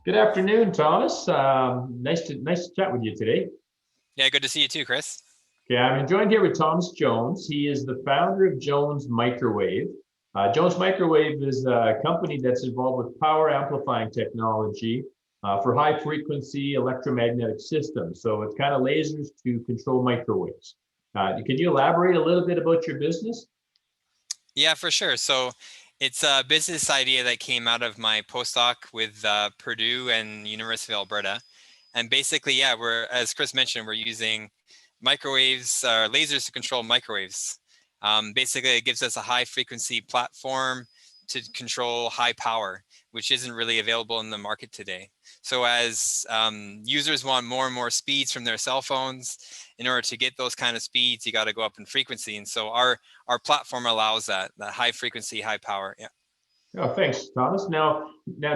Good afternoon, Thomas. Nice to chat with you today. Yeah, good to see you too, Chris. Okay, I'm joined here with Thomas Jones. He is the founder of Jones Microwave. Jones Microwave is a company that's involved with power amplifying technology for high frequency electromagnetic systems. So it's kind of lasers to control microwaves. Can you elaborate a little bit about your business? Yeah, for sure. So it's a business idea that came out of my postdoc with Purdue and University of Alberta. And basically, yeah, as Chris mentioned, we're using microwaves, lasers to control microwaves. Basically, it gives us a high frequency platform to control high power, which isn't really available in the market today. So as users want more and more speeds from their cell phones, in order to get those kind of speeds, you got to go up in frequency. And so our platform allows that high frequency, high power. Yeah. Oh, thanks, Thomas. Now,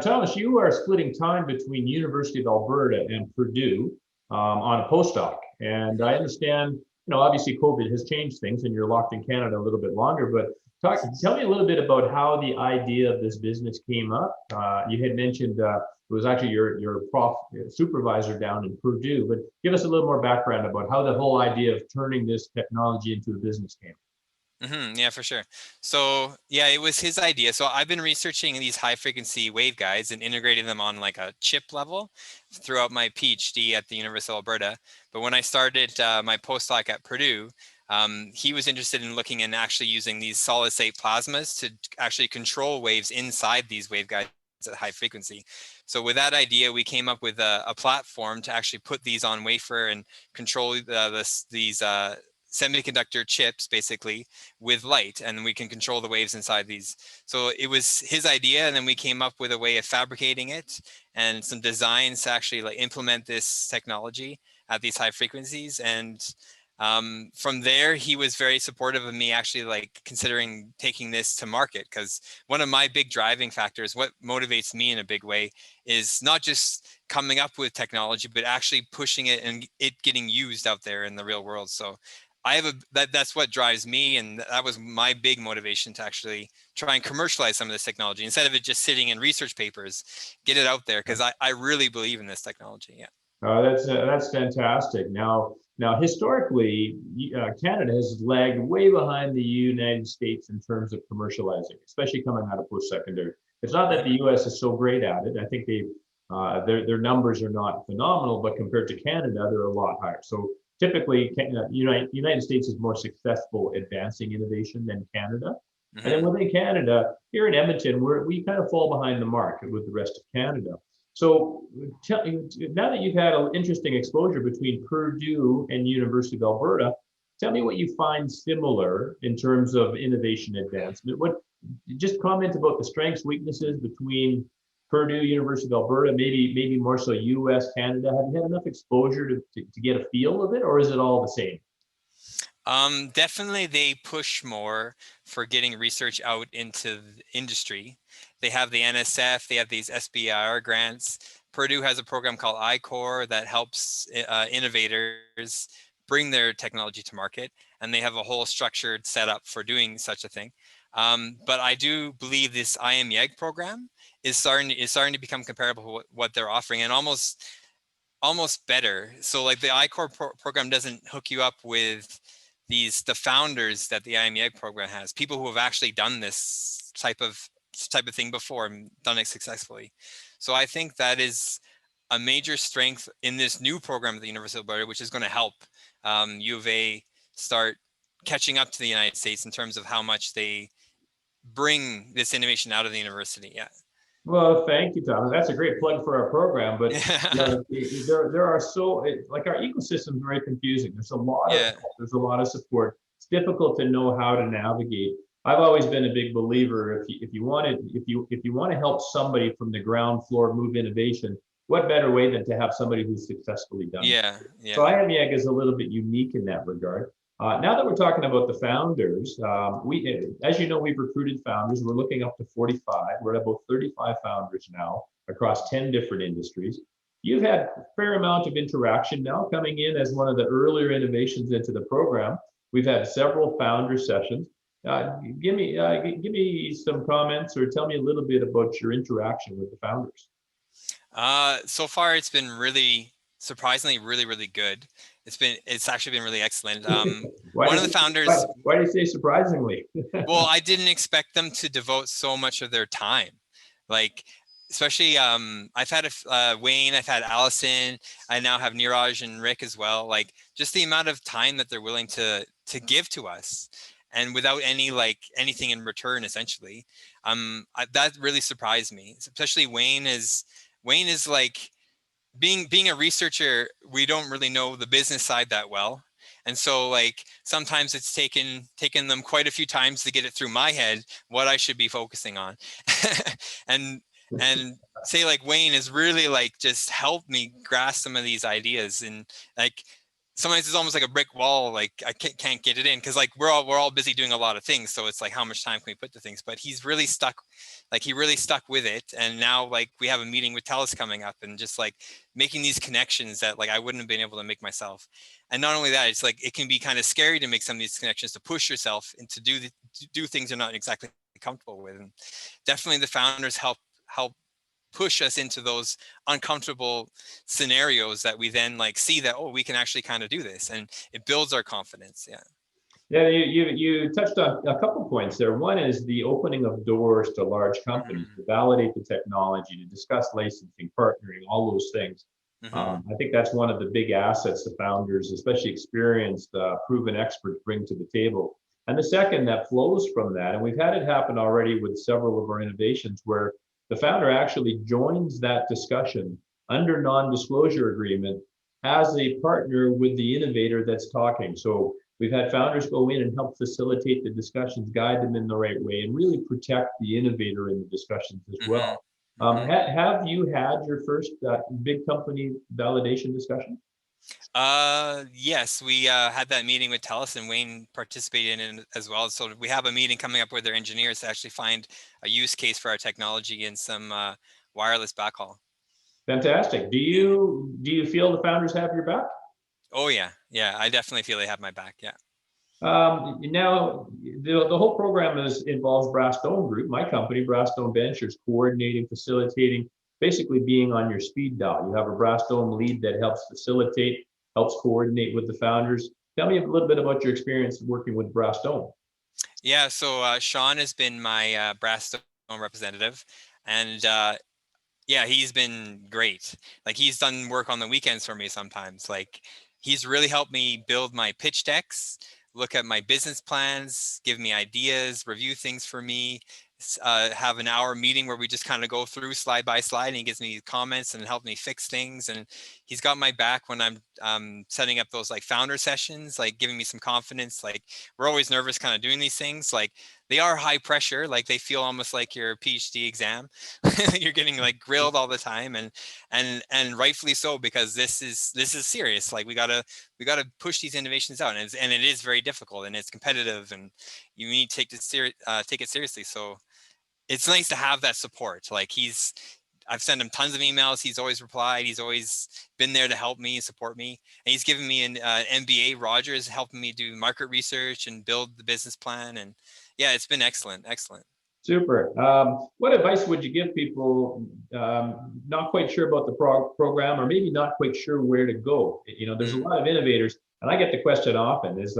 Thomas, you are splitting time between University of Alberta and Purdue on a postdoc, and I understand. Obviously, COVID has changed things, and you're locked in Canada a little bit longer. But tell me a little bit about how the idea of this business came up. You had mentioned it was actually your prof supervisor down in Purdue, but give us a little more background about how the whole idea of turning this technology into a business came. Yeah, for sure. So yeah, it was his idea. So I've been researching these high frequency waveguides and integrating them on like a chip level throughout my PhD at the University of Alberta. But when I started my postdoc at Purdue, he was interested in looking and actually using these solid state plasmas to actually control waves inside these waveguides at high frequency. So with that idea, we came up with a platform to actually put these on wafer and control these semiconductor chips basically with light, and we can control the waves inside these. So it was his idea, and then we came up with a way of fabricating it and some designs to actually like implement this technology at these high frequencies. And from there, he was very supportive of me actually like considering taking this to market, because one of my big driving factors, what motivates me in a big way, is not just coming up with technology, but actually pushing it and it getting used out there in the real world. So I have that's what drives me, and that was my big motivation to actually try and commercialize some of this technology instead of it just sitting in research papers, get it out there, because I really believe in this technology. Yeah. That's fantastic. Now, historically, Canada has lagged way behind the United States in terms of commercializing, especially coming out of post-secondary. It's not that the Mhm. U.S. is so great at it. I think their numbers are not phenomenal, but compared to Canada, they're a lot higher. So typically, United States is more successful advancing innovation than Canada. And then Mhm. within Canada, here in Edmonton, we kind of fall behind the mark with the rest of Canada. So now that you've had an interesting exposure between Purdue and University of Alberta, tell me what you find similar in terms of innovation advancement. What just comment about the strengths, weaknesses between Purdue, University of Alberta, maybe more so US, Canada. Have you had enough exposure to get a feel of it, or is it all the same? Definitely they push more for getting research out into the industry. They have the NSF, they have these SBIR grants. Purdue has a program called iCore that helps innovators bring their technology to market, and they have a whole structured setup for doing such a thing. But I do believe this IMYEG program is starting to become comparable to what they're offering, and almost better. So like the iCore program doesn't hook you up with the founders that the IMEG program has, people who have actually done this type of thing before and done it successfully. So I think that is a major strength in this new program at the University of Alberta, which is going to help U of A start catching up to the United States in terms of how much they bring this innovation out of the university. Yeah. Well, thank you, Thomas. That's a great plug for our program. But Yeah. there are like our ecosystem is very confusing. Yeah. There's a lot of support. It's difficult to know how to navigate. I've always been a big believer. If you want to help somebody from the ground floor move innovation, what better way than to have somebody who's successfully done it? Yeah. So Yeah. IAMIAG is a little bit unique in that regard. Now that we're talking about the founders, as you know, we've recruited founders. We're looking up to 45. We're at about 35 founders now across 10 different industries. You've had a fair amount of interaction now coming in as one of the earlier innovations into the program. We've had several founder sessions. Give me some comments or tell me a little bit about your interaction with the founders. So far it's been really surprisingly really good. It's actually been really excellent. Why One do of the you why, founders, why do you say surprisingly? well, I didn't expect them to devote so much of their time. Like, especially I've had Wayne, I've had Allison, I now have Niraj and Rick as well. Like, just the amount of time that they're willing to give to us, and without any like anything in return, essentially. That really surprised me. Especially Wayne is like, being a researcher, we don't really know the business side that well. And so like sometimes it's taken them quite a few times to get it through my head what I should be focusing on. and and say like Wayne has really like just helped me grasp some of these ideas, and like sometimes it's almost like a brick wall, like I can't get it in because like we're all busy doing a lot of things, so it's like how much time can we put to things, but he's really stuck, like he really stuck with it. And now like we have a meeting with Telus coming up, and just like making these connections that like I wouldn't have been able to make myself. And not only that, it's like it can be kind of scary to make some of these connections, to push yourself and to do things you're not exactly comfortable with. And definitely the founders help push us into those uncomfortable scenarios that we then like see that, oh, we can actually kind of do this, and it builds our confidence. Yeah. Yeah, you touched on a couple points there. One is the opening of doors to large companies Mm-hmm. to validate the technology, to discuss licensing, partnering, all those things. Mm-hmm. I think that's one of the big assets the founders, especially experienced, proven experts, bring to the table. And the second that flows from that, and we've had it happen already with several of our innovations, where the founder actually joins that discussion under non-disclosure agreement as a partner with the innovator that's talking. So we've had founders go in and help facilitate the discussions, guide them in the right way, and really protect the innovator in the discussions as Mm-hmm. well. Mm-hmm. Have you had your first big company validation discussion? Yes, we had that meeting with Telus, and Wayne participated in it as well. So we have a meeting coming up with their engineers to actually find a use case for our technology in some wireless backhaul. Fantastic. Do you feel the founders have your back? Oh yeah, yeah, I definitely feel they have my back. Yeah. Now, the whole program involves Brass Stone Group, my company, Brass Stone Ventures, coordinating, facilitating, basically being on your speed dial. You have a Brass Stone lead that helps facilitate, helps coordinate with the founders. Tell me a little bit about your experience working with Brass Stone. Yeah, so Sean has been my Brass Stone representative, and yeah, he's been great. Like he's done work on the weekends for me sometimes. Like he's really helped me build my pitch decks, look at my business plans, give me ideas, review things for me, have an hour meeting where we just kind of go through slide by slide, and he gives me comments and help me fix things. And he's got my back when I'm setting up those like founder sessions, like giving me some confidence. Like we're always nervous kind of doing these things. Like they are high pressure, like they feel almost like your PhD exam. You're getting like grilled all the time, and rightfully so, because this is serious. Like we gotta push these innovations out, and it is very difficult, and it's competitive, and you need to take it seriously. So it's nice to have that support. Like I've sent him tons of emails. He's always replied. He's always been there to help me, support me. And he's given me an MBA. Rogers helping me do market research and build the business plan. And yeah, it's been excellent, excellent. Super. What advice would you give people not quite sure about the program, or maybe not quite sure where to go? There's a Mm, lot of innovators, and I get the question often: is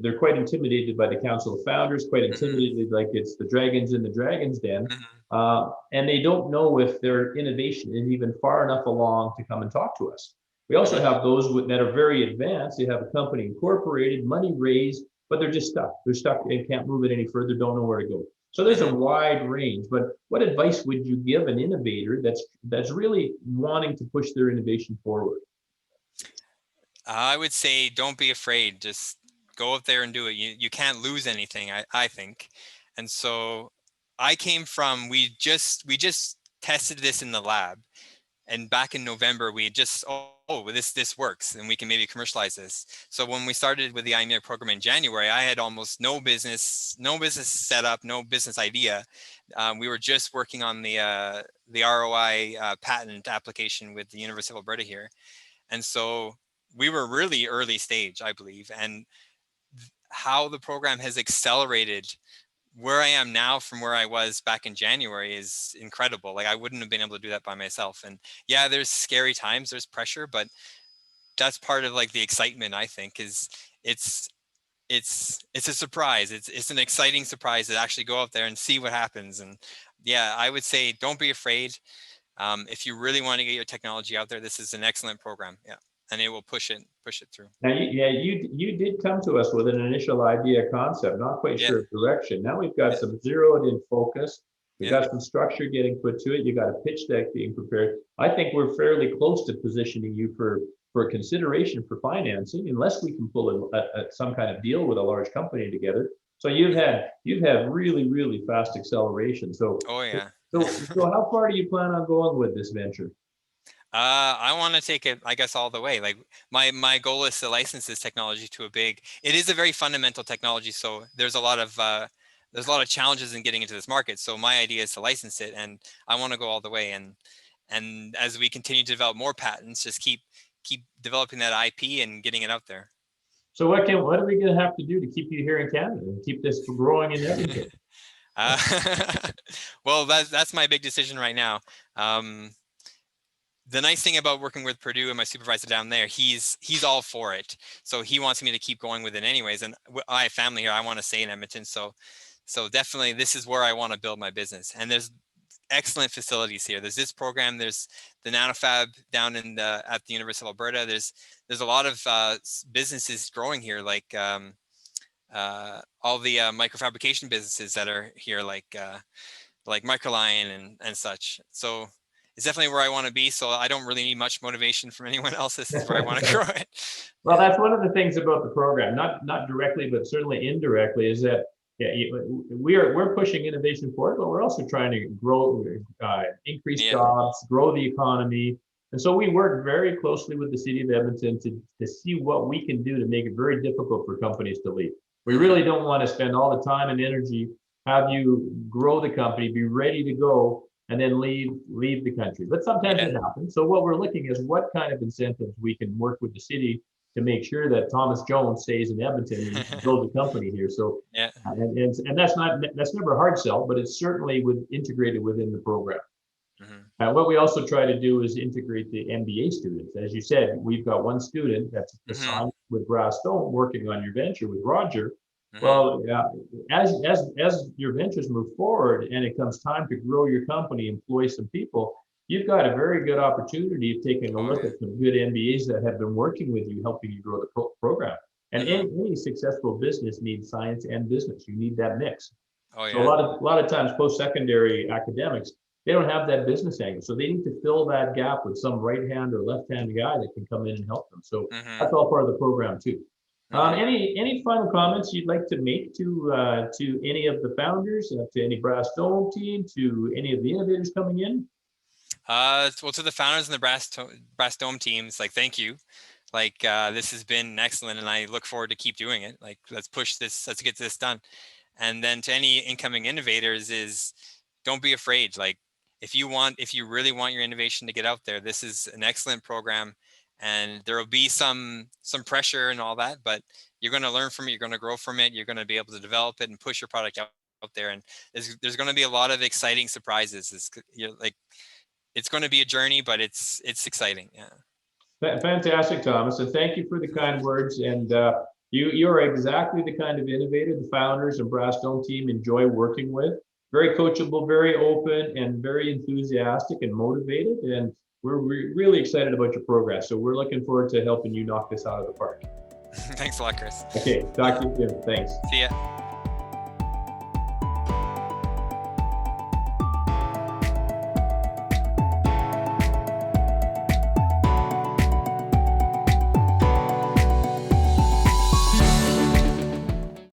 they're quite intimidated by the Council of Founders, quite mhm, intimidated, like it's the dragons in the dragon's den, mhm. and they don't know if their innovation is even far enough along to come and talk to us. We also Mhm. have those that are very advanced. They have a company incorporated, money raised, but they're just stuck. They're stuck and can't move it any further, don't know where to go. So there's a Mhm. wide range, but what advice would you give an innovator that's really wanting to push their innovation forward? I would say don't be afraid. Just go out there and do it. You can't lose anything, I think. And so I came from we just tested this in the lab. And back in November, we had just, this works, and we can maybe commercialize this. So when we started with the IMEA program in January, I had almost no business setup, no business idea. We were just working on the ROI patent application with the University of Alberta here, and so we were really early stage, I believe. And how the program has accelerated where I am now from where I was back in January is incredible. Like I wouldn't have been able to do that by myself. And yeah, there's scary times, there's pressure, but that's part of like the excitement, I think, is it's it's a surprise. It's an exciting surprise to actually go out there and see what happens. And yeah, I would say don't be afraid. If you really want to get your technology out there, this is an excellent program. Yeah, and it will push it through. Now, you did come to us with an initial idea concept, not quite Yeah, sure of direction. Now we've got yeah, some zeroed in focus. We've yeah. got some structure getting put to it. You got a pitch deck being prepared. I think we're fairly close to positioning you for consideration for financing, unless we can pull some kind of deal with a large company together. So you've had really fast acceleration. So Oh yeah. so how far do you plan on going with this venture? I want to take it, I guess, all the way. Like my goal is to license this technology to a big. It is a very fundamental technology, so there's a lot of challenges in getting into this market. So my idea is to license it, and I want to go all the way. And as we continue to develop more patents, just keep developing that IP and getting it out there. So what are we going to have to do to keep you here in Canada and keep this growing in Edmonton? uh, well, that's my big decision right now. The nice thing about working with Purdue and my supervisor down there, he's all for it. So he wants me to keep going with it anyways. And I have family here. I want to stay in Edmonton. So definitely this is where I want to build my business. And there's excellent facilities here. There's this program. There's the nanofab down at the University of Alberta. There's a lot of businesses growing here, like all the microfabrication businesses that are here, like Microline and such. So it's definitely where I want to be. So I don't really need much motivation from anyone else. This is where I want to grow it. Well, that's one of the things about the program, not directly, but certainly indirectly, is that we're pushing innovation forward, but we're also trying to grow, increase jobs, grow the economy. And so we work very closely with the city of Edmonton to see what we can do to make it very difficult for companies to leave. We really don't want to spend all the time and energy, have you grow the company, be ready to go, and then leave the country. But sometimes it happens. So what we're looking is what kind of incentives we can work with the city to make sure that Thomas Jones stays in Edmonton and build a company here. So and that's never a hard sell, but it's certainly integrated within the program. What we also try to do is integrate the MBA students. As you said, we've got one student that's assigned with Brass Stone working on your venture with Roger. Well, as your ventures move forward and it comes time to grow your company, employ some people, you've got a very good opportunity of taking a look at some good MBAs that have been working with you, helping you grow the program. And any successful business needs science and business. You need that mix. So a lot of times post-secondary academics, they don't have that business angle. So they need to fill that gap with some right-hand or left-hand guy that can come in and help them. So that's all part of the program too. Any final comments you'd like to make to any of the founders, to any Brass Dome team, to any of the innovators coming in? Well, to the founders and the Brass Dome teams, like, thank you. Like, this has been excellent, and I look forward to keep doing it. Like, let's push this, let's get this done. And then to any incoming innovators is, don't be afraid. Like, if you really want your innovation to get out there, this is an excellent program. And there will be some pressure and all that, but you're going to learn from it. You're going to grow from it. You're going to be able to develop it and push your product out there. And there's going to be a lot of exciting surprises. It's going to be a journey, but it's exciting. Yeah. Fantastic, Thomas, and thank you for the kind words. And you're exactly the kind of innovator the founders and Brass Dome team enjoy working with. Very coachable, very open, and very enthusiastic and motivated. And we're really excited about your progress. So we're looking forward to helping you knock this out of the park. Thanks a lot, Chris. Okay, talk to you soon. Thanks. See ya.